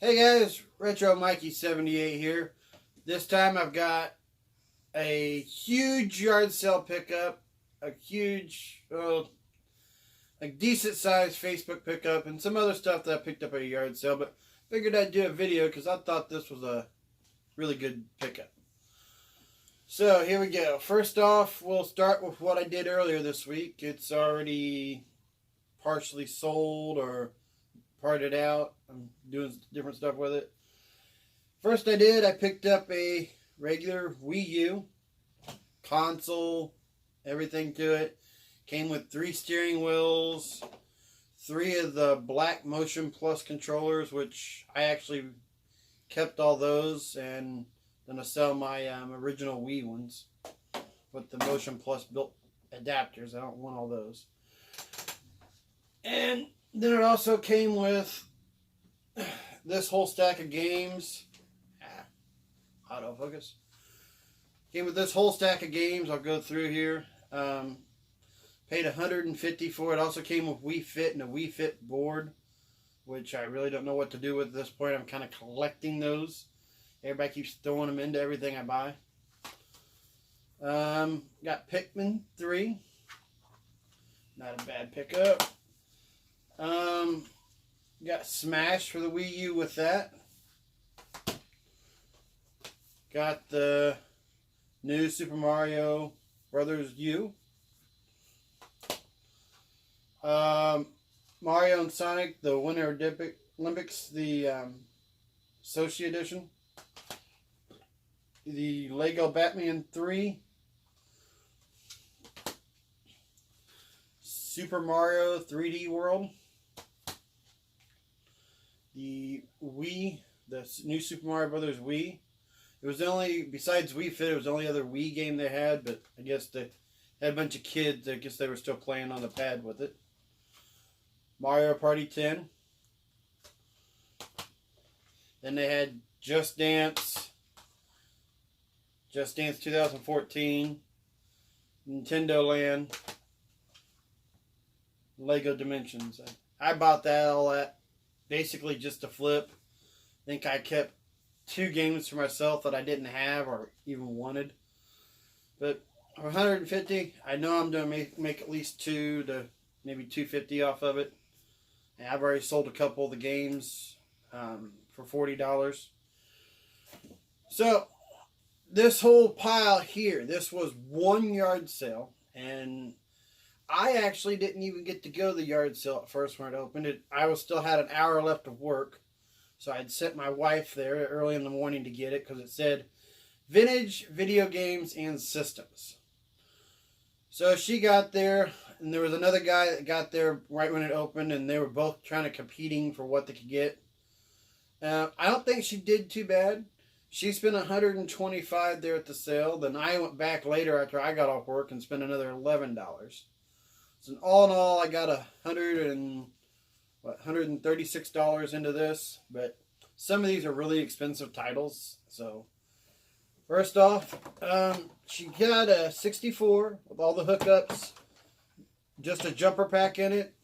Hey guys, Retro Mikey 78 here. This time I've got a huge yard sale pickup, a huge, decent sized Facebook pickup, and some other stuff that I picked up at a yard sale. But figured I'd do a video because I thought this was a really good pickup. So here we go. First off, we'll start with what I did earlier this week. It's already partially sold or parted out. I'm doing different stuff with it. First I picked up a regular Wii U console, everything to it. Came with 3 steering wheels, 3 of the Black Motion Plus controllers, which I actually kept all those and gonna sell my original Wii ones with the Motion Plus built adapters. I don't want all those. And then it also came with this whole stack of games. Autofocus. Came with this whole stack of games. I'll go through here. Paid $150 for it. Also came with Wii Fit and a Wii Fit board, which I really don't know what to do with at this point. I'm kind of collecting those. Everybody keeps throwing them into everything I buy. Got Pikmin 3. Not a bad pickup. Got Smash for the Wii U with that. Got the new Super Mario Brothers U. Mario and Sonic, the Winter Olympics, the Sochi edition. The Lego Batman 3. Super Mario 3D World. The Wii, the new Super Mario Brothers Wii. It was the only, besides Wii Fit, it was the only other Wii game they had, but I guess they had a bunch of kids. I guess they were still playing on the pad with it. Mario Party 10. Then they had Just Dance 2014, Nintendo Land, Lego Dimensions. I bought that, all that, basically just to flip. I think I kept 2 games for myself that I didn't have or even wanted. But for $150, I know I'm going to make at least 2 to maybe $250 off of it. And I've already sold a couple of the games for $40. So this whole pile here, this was one yard sale, and I actually didn't even get to go to the yard sale at first when it opened. I still had an hour left of work, so I'd sent my wife there early in the morning to get it because it said vintage video games and systems. So she got there, and there was another guy that got there right when it opened, and they were both competing for what they could get. I don't think she did too bad. She spent $125 there at the sale. Then I went back later after I got off work and spent another $11. So all in all, I got $136 into this. But some of these are really expensive titles. So first off, she got a 64 with all the hookups, just a jumper pack in it.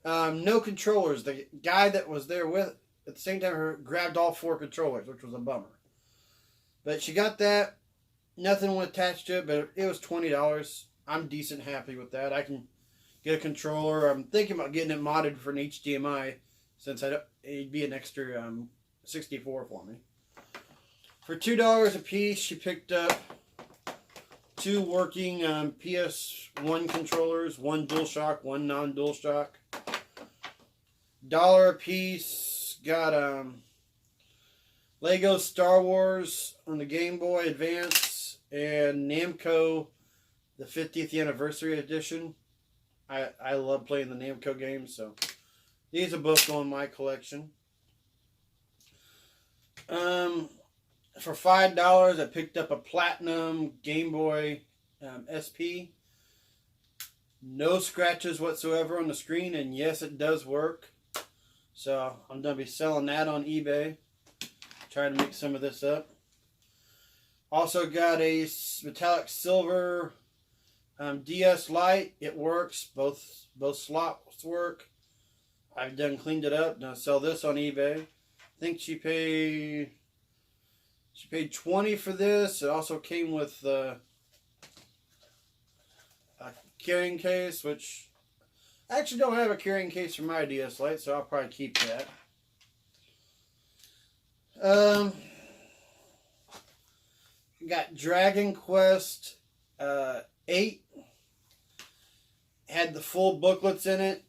No controllers. The guy that was there with at the same time grabbed all 4 controllers, which was a bummer. But she got that. Nothing attached to it, but it was $20. I'm decent happy with that. I can get a controller. I'm thinking about getting it modded for an HDMI, since it'd be an extra 64 for me. For $2 a piece, she picked up 2 working PS1 controllers, 1 DualShock, 1 non-DualShock. $1 a piece. Got Lego Star Wars on the Game Boy Advance and Namco, the 50th anniversary edition. I love playing the Namco games, so these are both on my collection. For $5, I picked up a Platinum Game Boy SP. No scratches whatsoever on the screen, and yes, it does work. So I'm going to be selling that on eBay. Trying to mix some of this up. Also got a metallic silver DS Lite. It works. Both slots work. I've done cleaned it up. Now sell this on eBay. I think she paid 20 for this. It also came with a carrying case, which I actually don't have a carrying case for my DS Lite, so I'll probably keep that. Got Dragon Quest 8. Had the full booklets in it,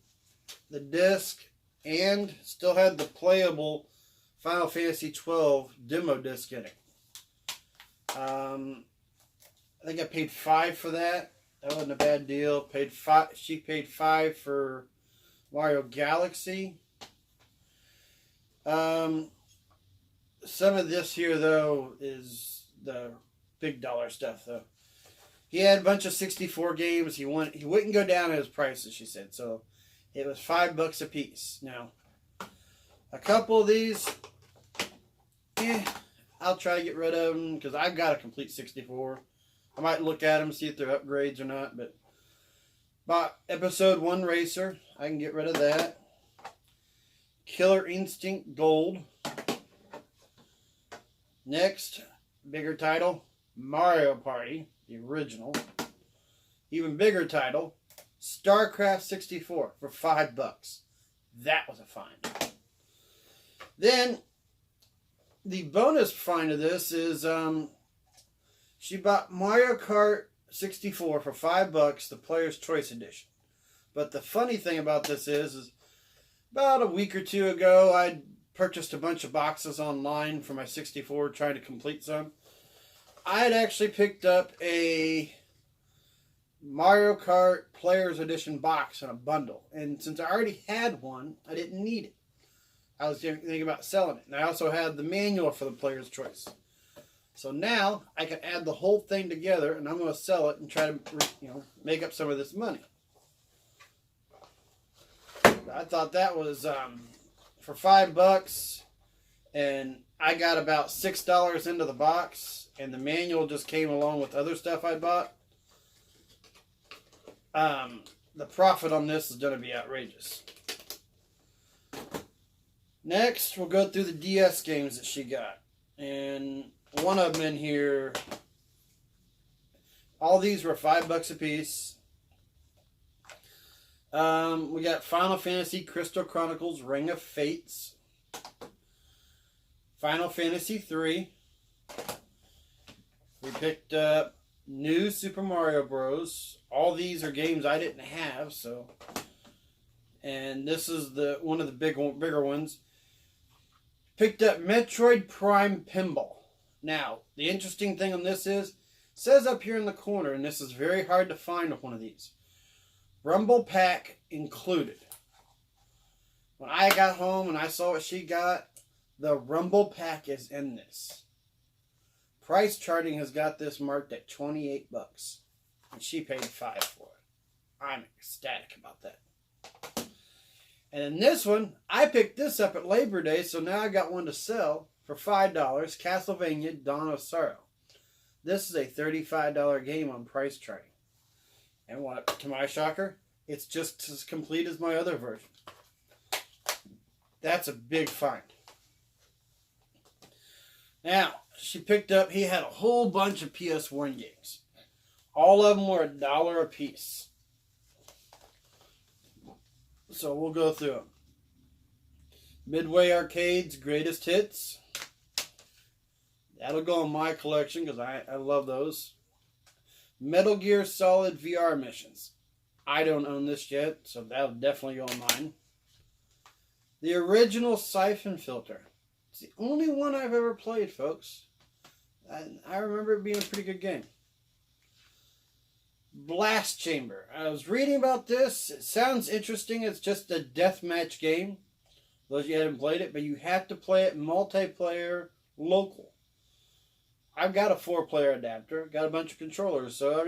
the disc, and still had the playable Final Fantasy 12 demo disc in it. I think I paid $5 for that. That wasn't a bad deal. Paid $5. She paid $5 for Mario Galaxy. Some of this here though is the big dollar stuff though. He had a bunch of 64 games. He wouldn't go down in his prices, she said. So it was $5 a piece. Now, a couple of these, I'll try to get rid of them because I've got a complete 64. I might look at them, see if they're upgrades or not. But bought Episode 1 Racer. I can get rid of that. Killer Instinct Gold. Next, bigger title, Mario Party, the original. Even bigger title, StarCraft 64 for $5. That was a find. Then, the bonus find of this is she bought Mario Kart 64 for $5, the Player's Choice Edition. But the funny thing about this is about a week or two ago, I purchased a bunch of boxes online for my 64, trying to complete some. I had actually picked up a Mario Kart Player's Edition box in a bundle. And since I already had one, I didn't need it. I was thinking about selling it. And I also had the manual for the Player's Choice. So now I can add the whole thing together, and I'm going to sell it and try to, make up some of this money. I thought that was for $5, and I got about $6 into the box, and the manual just came along with other stuff I bought. The profit on this is going to be outrageous. Next, we'll go through the DS games that she got. And one of them in here, all these were $5 a piece. We got Final Fantasy Crystal Chronicles Ring of Fates. Final Fantasy 3. We picked up New Super Mario Bros. All these are games I didn't have, so. And this is one of the bigger ones. Picked up Metroid Prime Pinball. Now, the interesting thing on this is, it says up here in the corner, and this is very hard to find with one of these. Rumble Pack included. When I got home and I saw what she got, the Rumble Pack is in this. Price Charting has got this marked at $28, and she paid $5 for it. I'm ecstatic about that. And in this one, I picked this up at Labor Day, so now I got one to sell for $5, Castlevania Dawn of Sorrow. This is a $35 game on Price Charting. And what, to my shocker, it's just as complete as my other version. That's a big find. Now, he had a whole bunch of PS1 games. All of them were $1 a piece. So we'll go through them. Midway Arcade's Greatest Hits. That'll go in my collection because I love those. Metal Gear Solid VR Missions. I don't own this yet, so that'll definitely go in mine. The original Siphon Filter. It's the only one I've ever played, folks. I remember it being a pretty good game. Blast Chamber. I was reading about this. It sounds interesting. It's just a deathmatch game. Those of you haven't played it, but you have to play it multiplayer local. I've got a 4-player adapter. Got a bunch of controllers. So,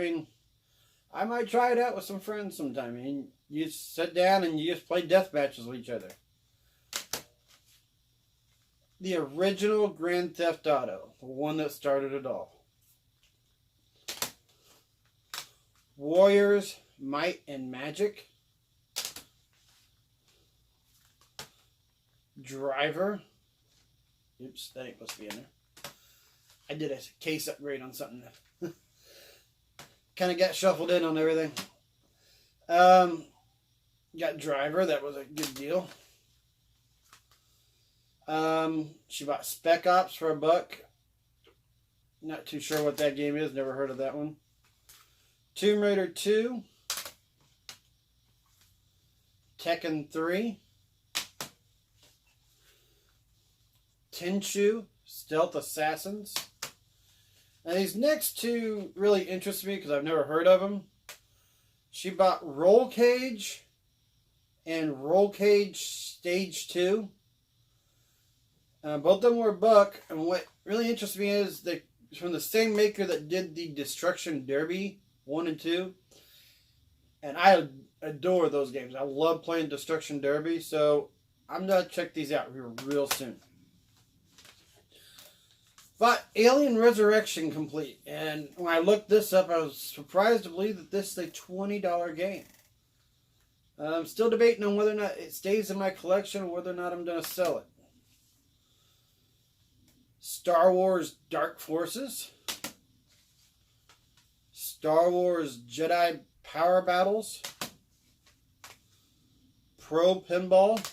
I might try it out with some friends sometime. You just sit down and you just play death matches with each other. The original Grand Theft Auto. The one that started it all. Warriors, Might and Magic. Driver. Oops, that ain't supposed to be in there. I did a case upgrade on something. Kind of got shuffled in on everything. Got Driver. That was a good deal. She bought Spec Ops for $1. Not too sure what that game is. Never heard of that one. Tomb Raider 2. Tekken 3. Tenchu. Stealth Assassins. Now these next two really interest me because I've never heard of them. She bought Roll Cage and Roll Cage Stage 2. Both of them were $1. And what really interests me is they from the same maker that did the Destruction Derby 1 and 2. And I adore those games. I love playing Destruction Derby. So I'm going to check these out real soon. But Alien Resurrection complete. And when I looked this up, I was surprised to believe that this is a $20 game. I'm still debating on whether or not it stays in my collection or whether or not I'm going to sell it. Star Wars Dark Forces. Star Wars Jedi Power Battles. Pro Pinball.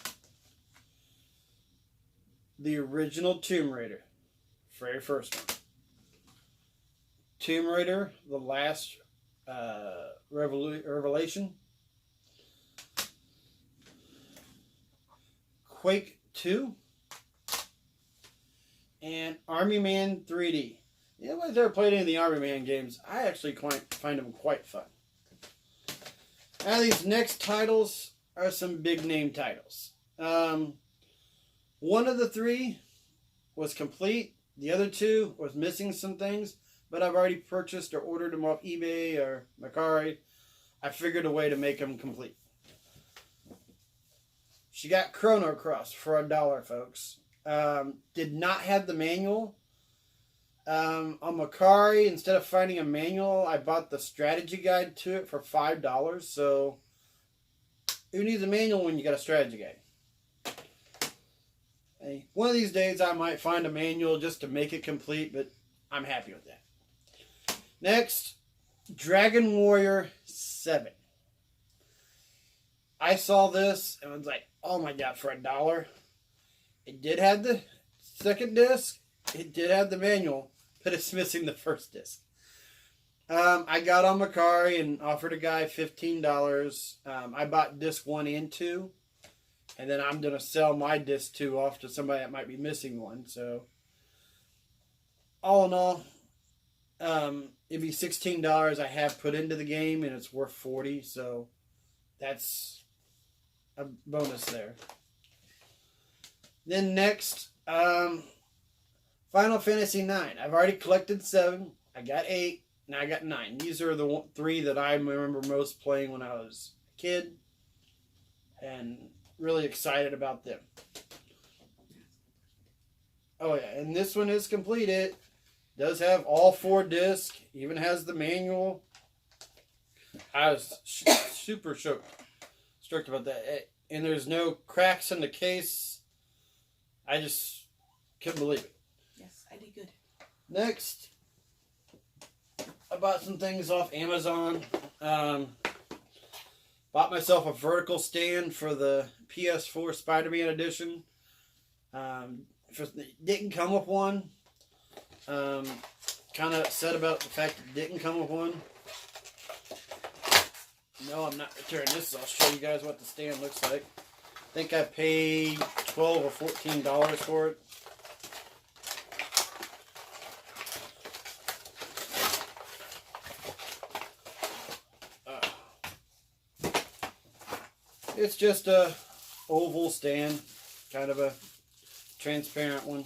The original Tomb Raider. Very first one. Tomb Raider, The Last Revelation. Quake 2. And Army Man 3D. Anybody's ever played any of the Army Man games, I actually find them quite fun. Now these next titles are some big name titles. One of the three was complete. The other two was missing some things, but I've already purchased or ordered them off eBay or Mercari. I figured a way to make them complete. She got Chrono Cross for $1, folks. Did not have the manual. On Mercari, instead of finding a manual, I bought the strategy guide to it for $5. So, who needs a manual when you got a strategy guide? Hey, one of these days I might find a manual just to make it complete, but I'm happy with that. Next, Dragon Warrior 7. I saw this and was like, oh my god, for $1. It did have the second disc. It did have the manual, but it's missing the first disc. I got on Mercari and offered a guy $15. I bought disc 1 and 2. And then I'm going to sell my disc 2 off to somebody that might be missing one. So, all in all, it'd be $16 I have put into the game, and it's worth $40. So, that's a bonus there. Then next, Final Fantasy IX. I've already collected 7. I got 8. Now I got 9. These are the 3 that I remember most playing when I was a kid. And really excited about them. Oh yeah, and this one is complete. It does have all 4 discs. Even has the manual. I was super stoked about that. And there's no cracks in the case. I just couldn't believe it. Yes, I did good. Next, I bought some things off Amazon. Bought myself a vertical stand for the PS4 Spider-Man edition. It didn't come with one. Kind of upset about the fact it didn't come with one. No, I'm not returning this. I'll show you guys what the stand looks like. I think I paid $12 or $14 for it. It's just a oval stand, kind of a transparent one.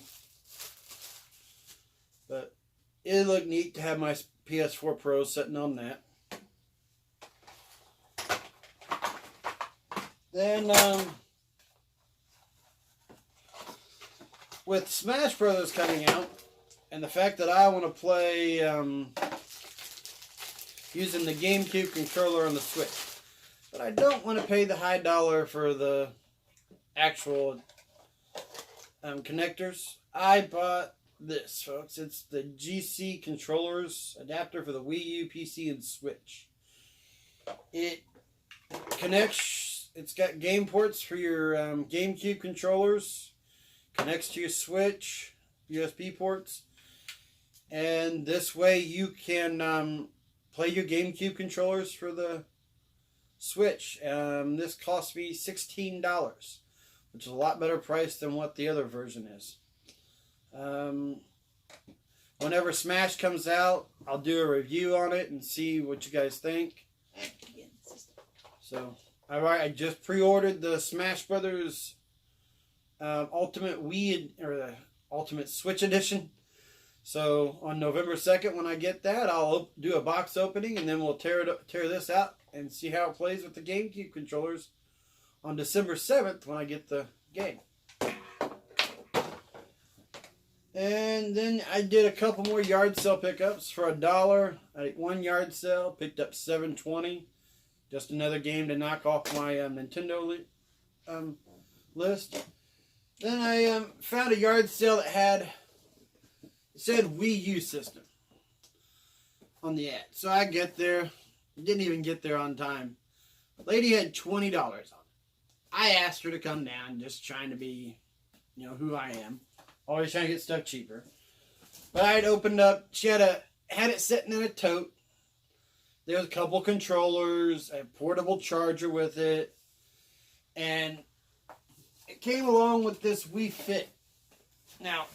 But it looked neat to have my PS4 Pro sitting on that. Then, with Smash Brothers coming out, and the fact that I want to play using the GameCube controller on the Switch. But I don't want to pay the high dollar for the actual connectors. I bought this, folks. It's the GC controllers adapter for the Wii U, PC, and Switch. It connects. It's got game ports for your GameCube controllers. Connects to your Switch USB ports, and this way you can play your GameCube controllers for the Switch. This cost me $16, which is a lot better price than what the other version is. Whenever Smash comes out, I'll do a review on it and see what you guys think. So, I just pre-ordered the Smash Brothers Ultimate Wii, or the Ultimate Switch Edition. So on November 2nd, when I get that, I'll do a box opening, and then we'll tear this out and see how it plays with the GameCube controllers on December 7th when I get the game. And then I did a couple more yard sale pickups for $1. At one yard sale, picked up $7.20. Just another game to knock off my Nintendo list. Then I found a yard sale that said Wii U system on the ad. So I get there, didn't even get there on time. Lady had $20 on it. I asked her to come down, just trying to be, who I am. Always trying to get stuff cheaper. But I had opened up, she had it sitting in a tote. There was a couple controllers, a portable charger with it, and it came along with this Wii Fit. Now,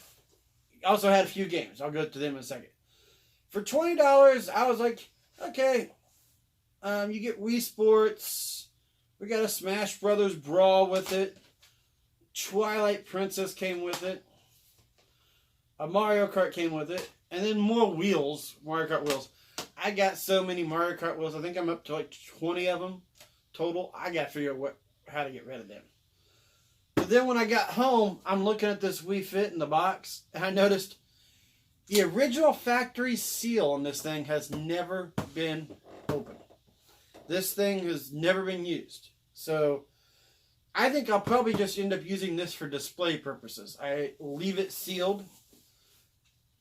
I also had a few games. I'll go to them in a second. For $20, I was like, okay, you get Wii Sports. We got a Smash Brothers Brawl with it. Twilight Princess came with it. A Mario Kart came with it. And then more wheels, Mario Kart wheels. I got so many Mario Kart wheels. I think I'm up to like 20 of them total. I got to figure out how to get rid of them. But then when I got home, I'm looking at this Wii Fit in the box, and I noticed the original factory seal on this thing has never been opened. This thing has never been used. So I think I'll probably just end up using this for display purposes. I leave it sealed.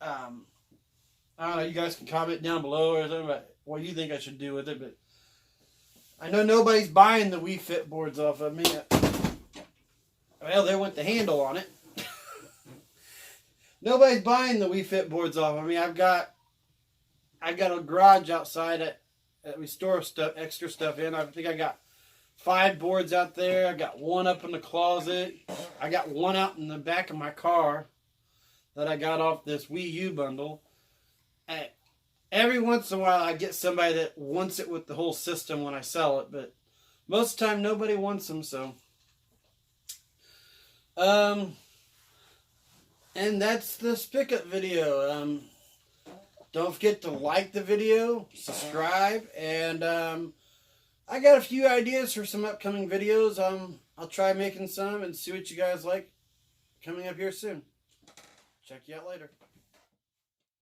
I don't know, you guys can comment down below or something about what you think I should do with it, but I know nobody's buying the Wii Fit boards off of me. Well, there went the handle on it. Nobody's buying the Wii Fit boards off of me. I've got a garage outside that we store extra stuff in. I think I got 5 boards out there. I got one up in the closet. I got one out in the back of my car that I got off this Wii U bundle. Every once in a while, I get somebody that wants it with the whole system when I sell it, but most of the time, nobody wants them, so. And that's this pickup video. Don't forget to like the video, subscribe, and I got a few ideas for some upcoming videos. I'll try making some and see what you guys like coming up here soon. Check you out later.